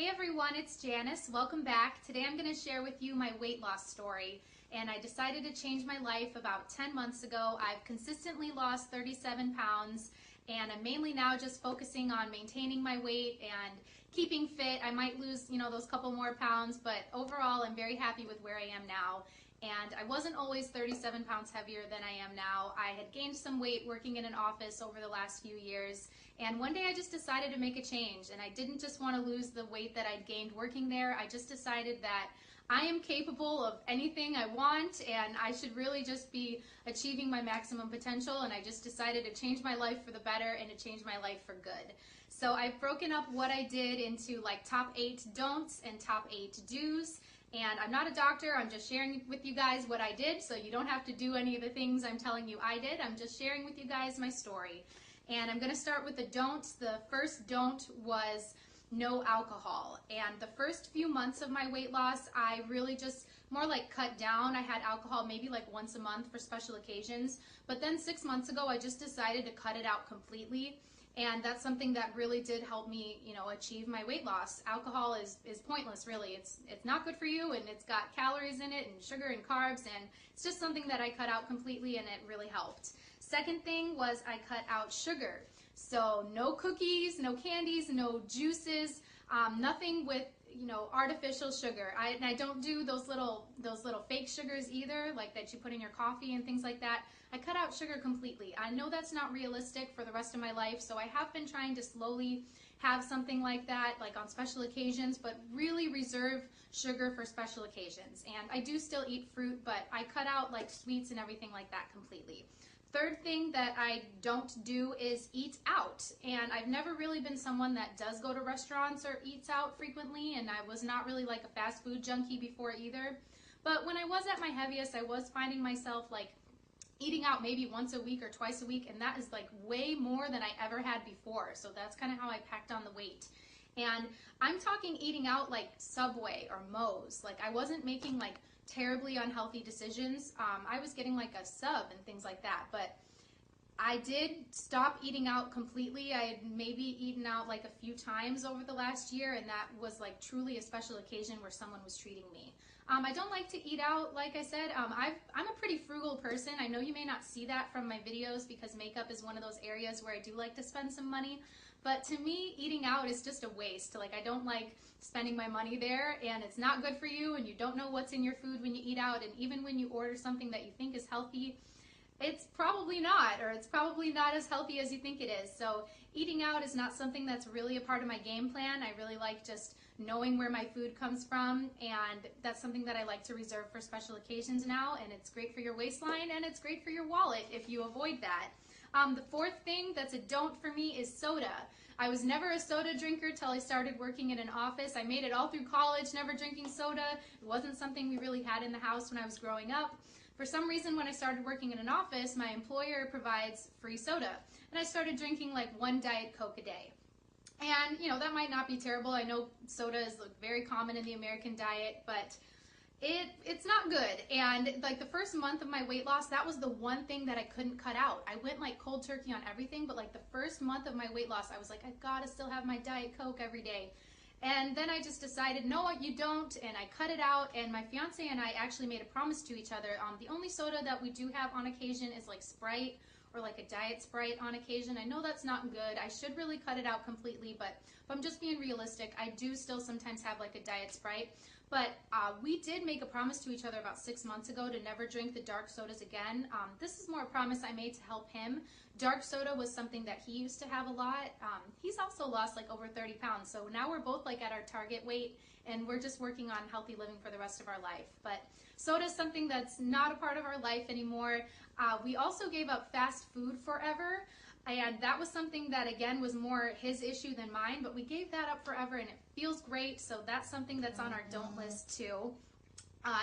Hey everyone, it's Janice. Welcome back. Today I'm going to share with you my weight loss story. And I decided to change my life about 10 months ago. I've consistently lost 37 pounds and I'm mainly now just focusing on maintaining my weight and keeping fit. I might lose, those couple more pounds, but overall I'm very happy with where I am now. And I wasn't always 37 pounds heavier than I am now. I had gained some weight working in an office over the last few years. And one day I just decided to make a change. And I didn't just want to lose the weight that I'd gained working there. I just decided that I am capable of anything I want and I should really just be achieving my maximum potential. And I just decided to change my life for the better and to change my life for good. So I've broken up what I did into like top 8 don'ts and top 8 do's. And I'm not a doctor, I'm just sharing with you guys what I did, so you don't have to do any of the things I'm telling you I did. I'm just sharing with you guys my story. And I'm going to start with the don'ts. The first don't was no alcohol. And the first few months of my weight loss, I really just more like cut down. I had alcohol maybe like once a month for special occasions. But then 6 months ago, I just decided to cut it out completely. And that's something that really did help me, achieve my weight loss. Alcohol is pointless, really. It's not good for you, and it's got calories in it and sugar and carbs, and it's just something that I cut out completely, and it really helped. Second thing was I cut out sugar. So no cookies, no candies, no juices, nothing with artificial sugar. And I don't do those little fake sugars either, like that you put in your coffee and things like that. I cut out sugar completely. I know that's not realistic for the rest of my life, so I have been trying to slowly have something like that, like on special occasions, but really reserve sugar for special occasions. And I do still eat fruit, but I cut out like sweets and everything like that completely. Third thing that I don't do is eat out. And I've never really been someone that does go to restaurants or eats out frequently, and I was not really like a fast food junkie before either. But when I was at my heaviest, I was finding myself like eating out maybe once a week or twice a week, and that is like way more than I ever had before. So that's kind of how I packed on the weight. And I'm talking eating out like Subway or Moe's. Like I wasn't making like terribly unhealthy decisions. I was getting like a sub and things like that, but I did stop eating out completely. I had maybe eaten out like a few times over the last year, and that was like truly a special occasion where someone was treating me. I don't like to eat out, like I said. I'm a pretty frugal person. I know you may not see that from my videos because makeup is one of those areas where I do like to spend some money. But to me, eating out is just a waste. Like, I don't like spending my money there, and it's not good for you, and you don't know what's in your food when you eat out, and even when you order something that you think is healthy, it's probably not, or it's probably not as healthy as you think it is. So eating out is not something that's really a part of my game plan. I really like just knowing where my food comes from, and that's something that I like to reserve for special occasions now, and it's great for your waistline, and it's great for your wallet if you avoid that. The fourth thing that's a don't for me is soda. I was never a soda drinker till I started working in an office. I made it all through college, never drinking soda. It wasn't something we really had in the house when I was growing up. For some reason, when I started working in an office, my employer provides free soda. And I started drinking like 1 Diet Coke a day. And, that might not be terrible. I know soda is very common in the American diet, but it's not good. And like the first month of my weight loss, that was the one thing that I couldn't cut out. I went like cold turkey on everything, but like the first month of my weight loss, I was like, I gotta still have my Diet Coke every day. And then I just decided, no, you don't, and I cut it out, and my fiance and I actually made a promise to each other. The only soda that we do have on occasion is like Sprite, or like a Diet Sprite on occasion. I know that's not good. I should really cut it out completely, but if I'm just being realistic, I do still sometimes have like a Diet Sprite. But we did make a promise to each other about 6 months ago to never drink the dark sodas again. This is more a promise I made to help him. Dark soda was something that he used to have a lot. He's also lost like over 30 pounds. So now we're both like at our target weight, and we're just working on healthy living for the rest of our life. But soda is something that's not a part of our life anymore. We also gave up fast food forever. And that was something that, again, was more his issue than mine, but we gave that up forever, and it feels great, so that's something that's on our don't list, too.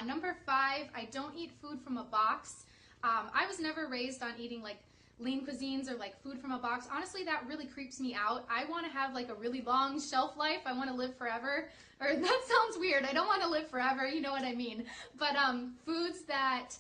Number 5, I don't eat food from a box. I was never raised on eating, like, lean cuisines or, like, food from a box. Honestly, that really creeps me out. I want to have, like, a really long shelf life. I want to live forever. Or, that sounds weird. I don't want to live forever. You know what I mean. But foods that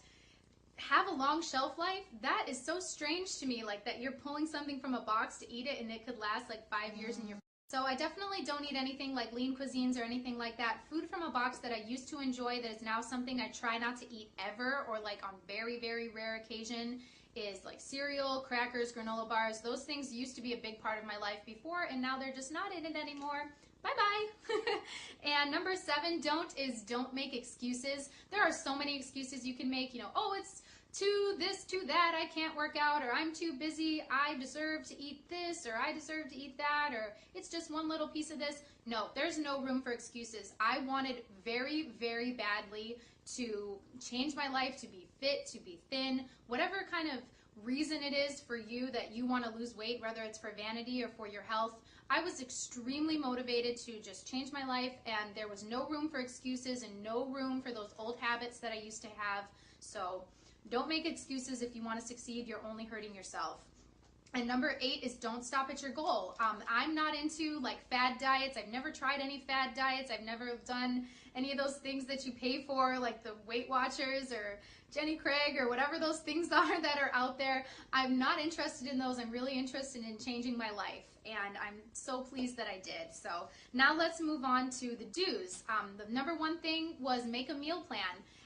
have a long shelf life, that is so strange to me, like that you're pulling something from a box to eat it and it could last like 5 years in your So I definitely don't eat anything like lean cuisines or anything like that. Food from a box that I used to enjoy that is now something I try not to eat ever, or like on very, very rare occasion, is like cereal, crackers, granola bars. Those things used to be a big part of my life before, and now they're just not in it anymore. Bye-bye. And number 7, don't make excuses. There are so many excuses you can make. Oh, it's to this, to that, I can't work out, or I'm too busy, I deserve to eat this, or I deserve to eat that, or it's just one little piece of this. No, there's no room for excuses. I wanted very, very badly to change my life, to be fit, to be thin, whatever kind of reason it is for you that you want to lose weight, whether it's for vanity or for your health. I was extremely motivated to just change my life, and there was no room for excuses and no room for those old habits that I used to have. So don't make excuses. If you want to succeed, you're only hurting yourself. And number 8 is don't stop at your goal. I'm not into like fad diets. I've never tried any fad diets. I've never done any of those things that you pay for, like the Weight Watchers or Jenny Craig or whatever those things are that are out there. I'm not interested in those. I'm really interested in changing my life, and I'm so pleased that I did. So now let's move on to the do's. The number 1 thing was make a meal plan.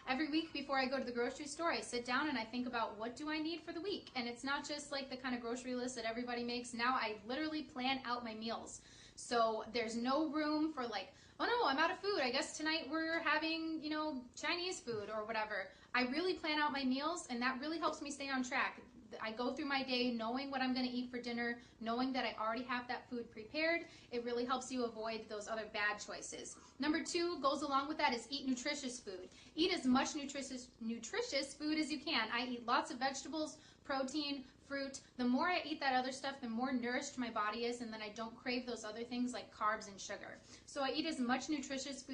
Every week before I go to the grocery store, I sit down and I think about what do I need for the week. And it's not just like the kind of grocery list that everybody makes. Now I literally plan out my meals. So there's no room for like, oh no, I'm out of food. I guess tonight we're having, Chinese food or whatever. I really plan out my meals, and that really helps me stay on track. I go through my day knowing what I'm going to eat for dinner, knowing that I already have that food prepared. It really helps you avoid those other bad choices. Number 2 goes along with that is eat nutritious food. Eat as much nutritious food as you can. I eat lots of vegetables, protein, fruit. The more I eat that other stuff, the more nourished my body is, and then I don't crave those other things like carbs and sugar. So I eat as much nutritious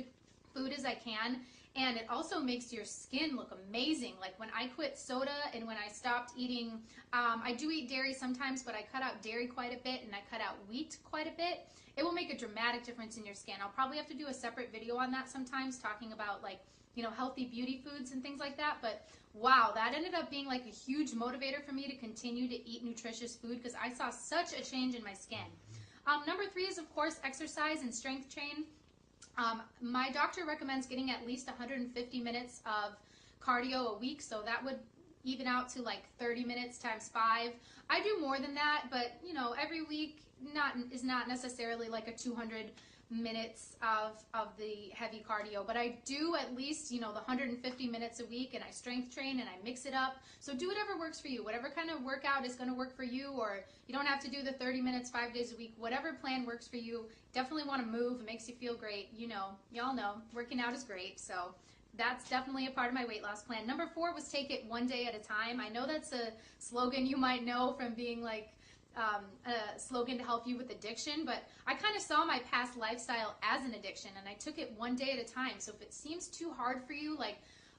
food as I can. And it also makes your skin look amazing. Like when I quit soda and when I stopped eating, I do eat dairy sometimes, but I cut out dairy quite a bit and I cut out wheat quite a bit. It will make a dramatic difference in your skin. I'll probably have to do a separate video on that sometimes, talking about like, healthy beauty foods and things like that. But wow, that ended up being like a huge motivator for me to continue to eat nutritious food because I saw such a change in my skin. Number 3 is, of course, exercise and strength train. My doctor recommends getting at least 150 minutes of cardio a week, so that would even out to like 30 minutes times 5. I do more than that, but every week is not necessarily like a 200 minutes of the heavy cardio, but I do at least the 150 minutes a week, and I strength train and I mix it up. So do whatever works for you, whatever kind of workout is going to work for you, or you don't have to do the 30 minutes 5 days a week. Whatever plan works for you. Definitely want to move. It makes you feel great. Y'all know working out is great. So that's definitely a part of my weight loss plan. Number 4 was take it one day at a time. I know that's a slogan you might know from being like a slogan to help you with addiction, but I kind of saw my past lifestyle as an addiction, and I took it one day at a time. So if it seems too hard for you, like,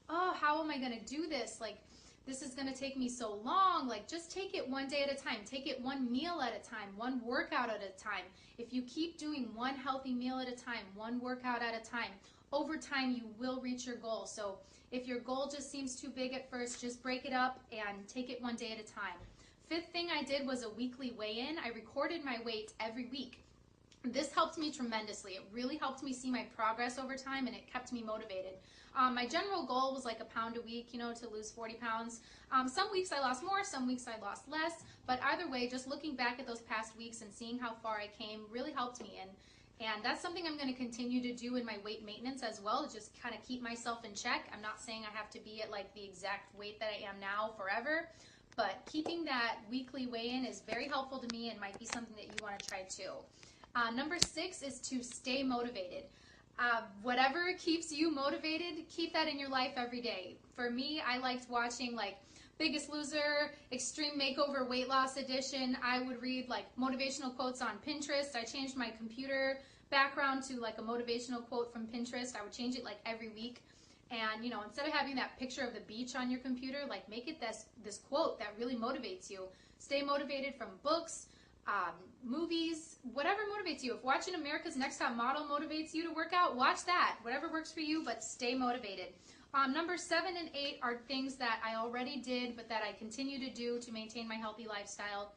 oh, how am I going to do this? Like, this is going to take me so long. Like, just take it one day at a time. Take it one meal at a time, one workout at a time. If you keep doing one healthy meal at a time, one workout at a time, over time you will reach your goal. So if your goal just seems too big at first, just break it up and take it one day at a time. 5th thing I did was a weekly weigh-in. I recorded my weight every week. This helped me tremendously. It really helped me see my progress over time, and it kept me motivated. My general goal was like a pound a week, to lose 40 pounds. Some weeks I lost more, some weeks I lost less, but either way, just looking back at those past weeks and seeing how far I came really helped me. And that's something I'm going to continue to do in my weight maintenance as well, to just kind of keep myself in check. I'm not saying I have to be at like the exact weight that I am now forever, but keeping that weekly weigh-in is very helpful to me and might be something that you want to try too. Number 6 is to stay motivated. Whatever keeps you motivated, keep that in your life every day. For me, I liked watching like Biggest Loser, Extreme Makeover Weight Loss Edition. I would read like motivational quotes on Pinterest. I changed my computer background to like a motivational quote from Pinterest. I would change it like every week. And instead of having that picture of the beach on your computer, like make it this quote that really motivates you. Stay motivated from books, movies, whatever motivates you. If watching America's Next Top Model motivates you to work out, watch that. Whatever works for you, but stay motivated. Number 7 and 8 are things that I already did, but that I continue to do to maintain my healthy lifestyle.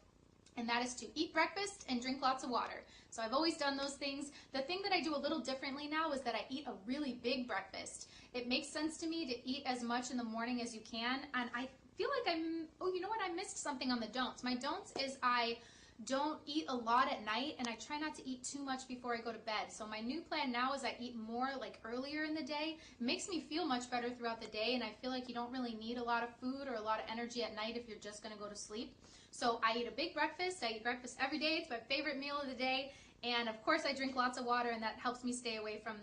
And that is to eat breakfast and drink lots of water. So I've always done those things. The thing that I do a little differently now is that I eat a really big breakfast. It makes sense to me to eat as much in the morning as you can, and I feel like oh, you know what, I missed something on the don'ts. My don'ts is I don't eat a lot at night, and I try not to eat too much before I go to bed. So my new plan now is I eat more like earlier in the day. It makes me feel much better throughout the day, and I feel like you don't really need a lot of food or a lot of energy at night if you're just going to go to sleep. So I eat a big breakfast. I eat breakfast every day. It's my favorite meal of the day. And of course I drink lots of water, and that helps me stay away from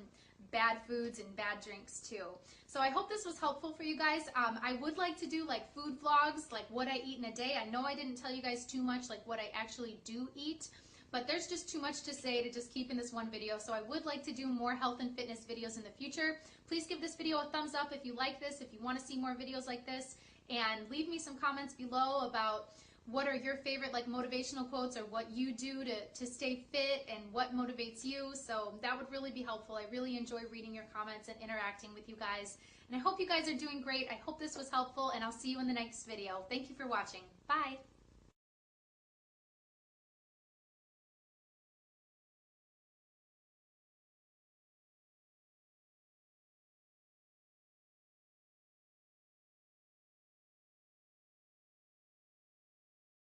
bad foods and bad drinks too. So I hope this was helpful for you guys. I would like to do like food vlogs, like what I eat in a day. I know I didn't tell you guys too much like what I actually do eat, but there's just too much to say to just keep in this one video. So I would like to do more health and fitness videos in the future. Please give this video a thumbs up if you like this, if you want to see more videos like this, and leave me some comments below about what are your favorite like motivational quotes, or what you do to stay fit and what motivates you. So that would really be helpful. I really enjoy reading your comments and interacting with you guys. And I hope you guys are doing great. I hope this was helpful, and I'll see you in the next video. Thank you for watching. Bye.